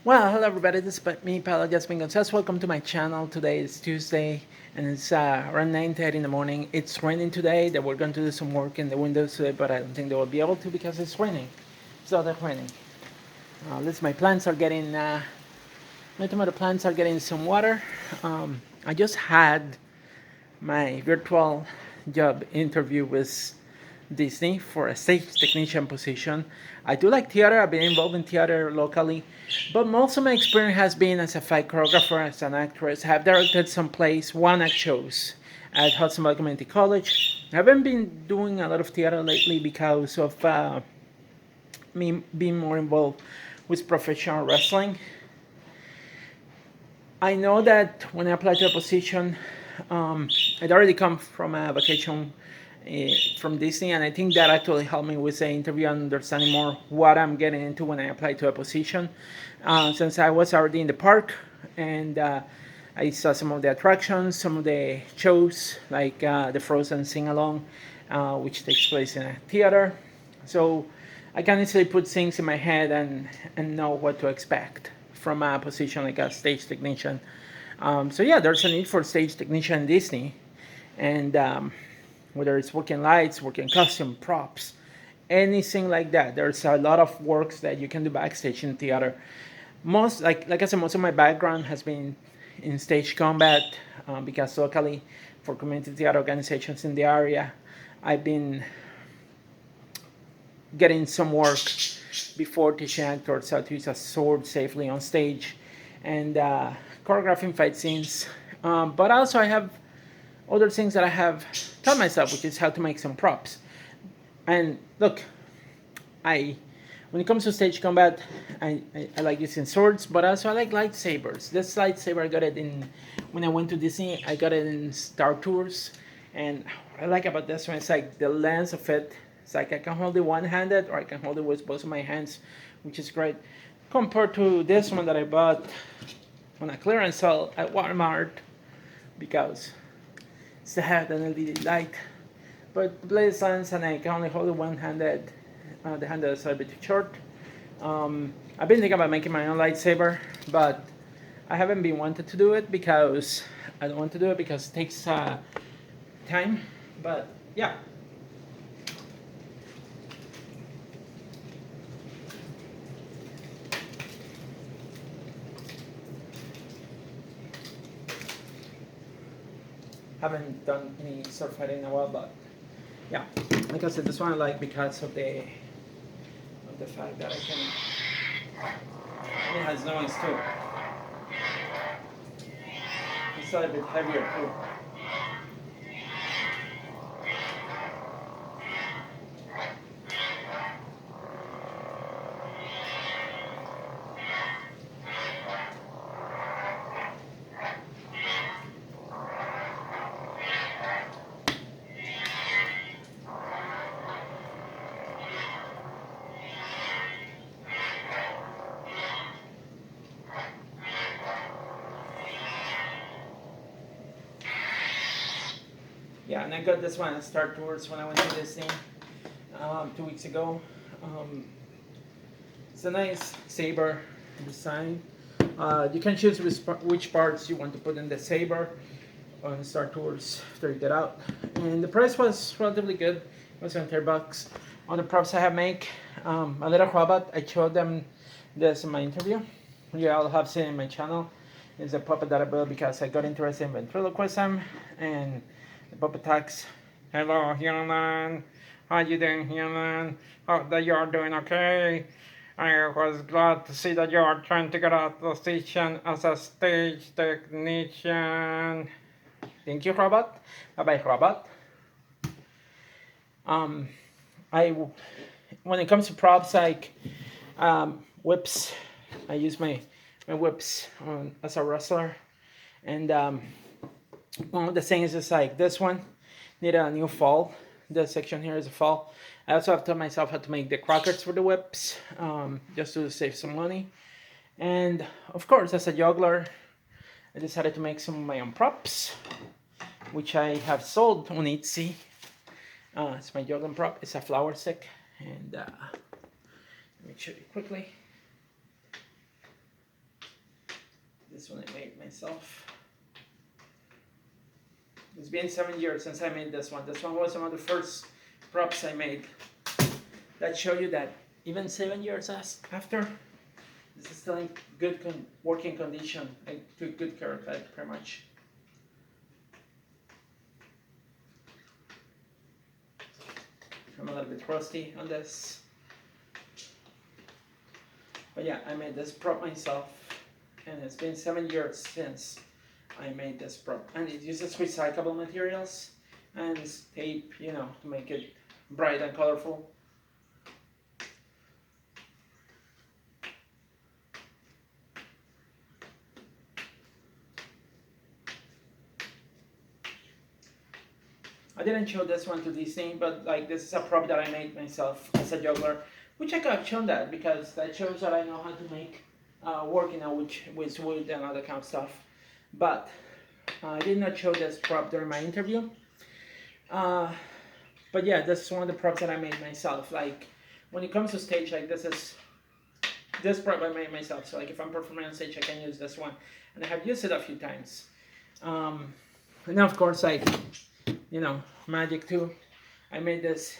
Well, hello everybody, this is me, Paolo Jasmine Gonzalez. Welcome to my channel. Today is Tuesday and it's around 9:30 in the morning. It's raining today. That we're going to do some work in the windows today, but I don't think they will be able to because it's raining. So they're raining. At least my plants are getting, my tomato plants are getting some water. I just had my virtual job interview with Disney for a stage technician position. I do like theater. I've been involved in theater locally, but most of my experience has been as a fight choreographer, as an actress. I have directed some plays, one act shows at Hudson Valley Community College. I haven't been doing a lot of theater lately because of me being more involved with professional wrestling. I know that when I applied to a position, I'd already come from a vacation from Disney, and I think that actually helped me with the interview and understanding more what I'm getting into when I apply to a position. Since I was already in the park and I saw some of the attractions, some of the shows, like the Frozen Sing Along, which takes place in a theater. So I can easily put things in my head and know what to expect from a position like a stage technician. So yeah, there's a need for stage technician in Disney, and whether it's working lights, working costume, props, anything like that. There's a lot of works that you can do backstage in theater. Most like I said, most of my background has been in stage combat because locally, for community theater organizations in the area, I've been getting some work before teaching actors how to use a sword safely on stage and choreographing fight scenes. But also, I have other things that I have taught myself, which is how to make some props. And look, I when it comes to stage combat, I like using swords, but also I like lightsabers. This lightsaber I got it in when I went to Disney. I got it in Star Tours, and what I like about this one is like the length of it. It's like I can hold it one-handed or I can hold it with both of my hands, which is great. Compared to this one that I bought on a clearance sale at Walmart because it's the head and LED light. But the blade is lens and I can only hold it one-handed. The handle is a bit too short. I've been thinking about making my own lightsaber, but I haven't been wanted to do it because I don't want to do it because it takes time. But yeah. Haven't done any sword fighting in a while, but yeah, like I said, this one I like because of the fact that I can. And it has noise too. It's a little bit heavier too. Yeah, and I got this one at Star Tours when I went to Disney 2 weeks ago. Um, it's a nice saber design. You can choose which parts you want to put in the saber on Star Tours after you get out. And the price was relatively good. It was $20. On the props I have make, a little robot. I showed them this in my interview. You all have seen it in my channel. It's a puppet that I built because I got interested in ventriloquism and the puppet talks. Hello, human. How you doing, human? Hope that you are doing okay. I was glad to see that you are trying to get out the station as a stage technician. Thank you, robot. Bye bye, robot. Um, I when it comes to props like whips, I use my whips as a wrestler, and one of the things is like this one need a new fall. This section here is a fall. I also have taught myself how to make the crockets for the whips, just to save some money. And of course, as a juggler, I decided to make some of my own props, which I have sold on Etsy. It's my juggling prop. It's a flower stick, and let me show you quickly. This one I made myself. It's been 7 years since I made this one. This one was one of the first props I made. That show you that even 7 years after, this is still in good working condition. I took good care of it, pretty much. I'm a little bit rusty on this. But yeah, I made this prop myself, and it's been 7 years since I made this prop. And it uses recyclable materials and tape, you know, to make it bright and colorful. I didn't show this one to Disney, but like this is a prop that I made myself as a juggler, which I could have shown that because that shows that I know how to make work, you know, with wood and other kind of stuff. But I did not show this prop during my interview. But yeah, this is one of the props that I made myself. Like when it comes to stage, like this prop I made myself. So like if I'm performing on stage, I can use this one, and I have used it a few times. And now of course, like, you know, magic too. I made this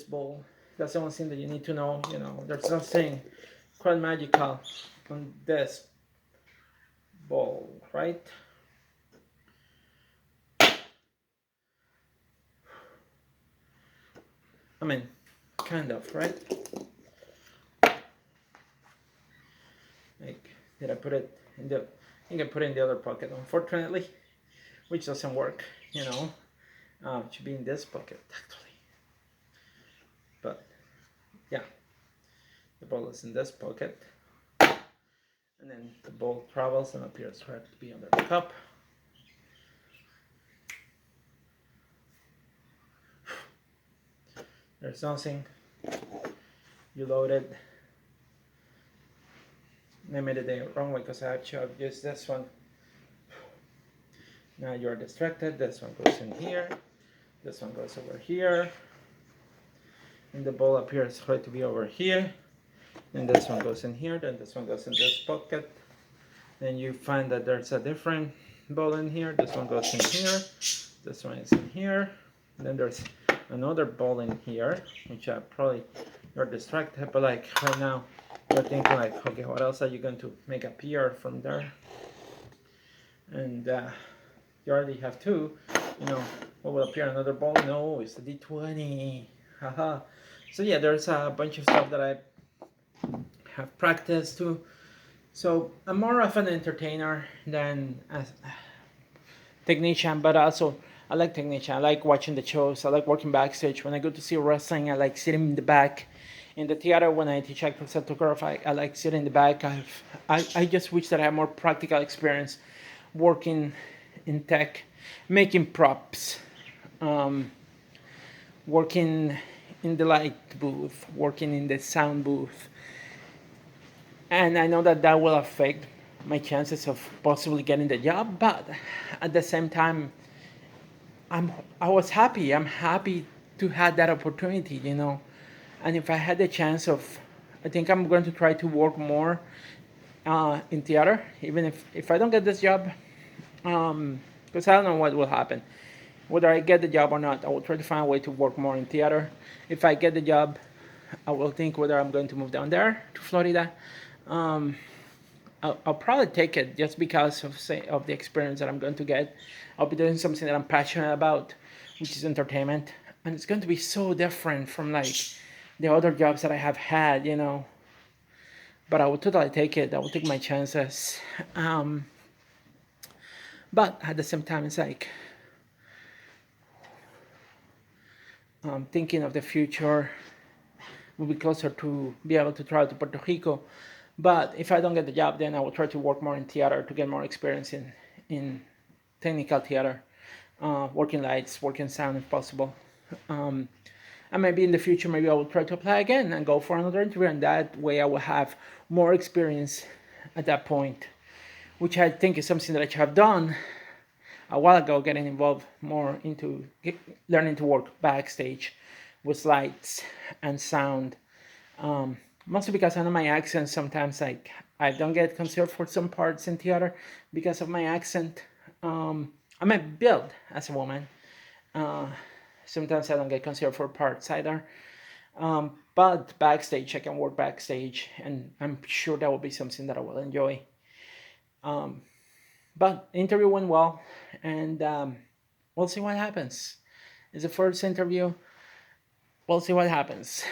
bowl. That's the one thing that you need to know. You know, there's something quite magical on this bowl, right? I mean, kind of, right? Like, did I put it in the? I think I put it in the other pocket, unfortunately, which doesn't work. You know, it should be in this pocket actually. But yeah, the ball is in this pocket, and then the ball travels and appears right to be under the cup. There's nothing. You loaded. I made it the wrong way because I actually have used this one. Now you're distracted. This one goes in here. This one goes over here. And the ball appears right to be over here. And this one goes in here. Then this one goes in this pocket. Then you find that there's a different ball in here. This one goes in here. This one is in here. And then there's another ball in here, which probably you're distracted. But like right now, you're thinking like, okay, what else are you going to make appear from there? And you already have two. You know, what will appear? Another ball? No, it's the D20. Haha. So yeah, there's a bunch of stuff that I have practiced too. So I'm more of an entertainer than a technician, but also I like technician. I like watching the shows. I like working backstage. When I go to see wrestling, I like sitting in the back. In the theater, when I teach actors to choreograph, I like sitting in the back. I just wish that I had more practical experience working in tech, making props, working in the light booth, working in the sound booth. And I know that that will affect my chances of possibly getting the job, but at the same time, I was happy. I'm happy to have that opportunity, you know. And if I had the chance of, I think I'm going to try to work more in theater, even if I don't get this job, because I don't know what will happen. Whether I get the job or not, I will try to find a way to work more in theater. If I get the job, I will think whether I'm going to move down there to Florida. I'll probably take it just because of the experience that I'm going to get. I'll be doing something that I'm passionate about, which is entertainment, and it's going to be so different from like the other jobs that I have had, you know. But I would totally take it. I will take my chances. But at the same time, it's like thinking of the future. Will be closer to be able to travel to Puerto Rico. But if I don't get the job, then I will try to work more in theater to get more experience in technical theater, working lights, working sound if possible. And maybe in the future, maybe I will try to apply again and go for another interview. And that way I will have more experience at that point, which I think is something that I should have done a while ago, getting involved more into learning to work backstage with lights and sound. Mostly because I know my accent sometimes, like I don't get considered for some parts in theater because of my accent. I might build as a woman. Uh, Sometimes I don't get considered for parts either. But backstage, I can work backstage, and I'm sure that will be something that I will enjoy. Um, but interview went well, and we'll see what happens. It's the first interview. We'll see what happens.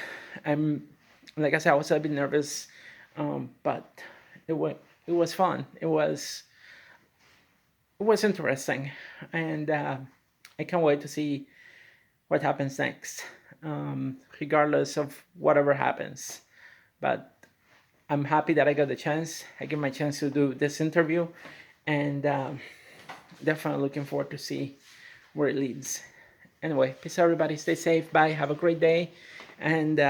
I'm, like I said, I was a bit nervous, but it was it was fun. It was interesting, and I can't wait to see what happens next, regardless of whatever happens. But I'm happy that I got the chance. I get my chance to do this interview, and definitely looking forward to see where it leads. Anyway, peace out, everybody. Stay safe. Bye. Have a great day, and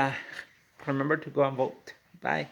remember to go and vote. Bye.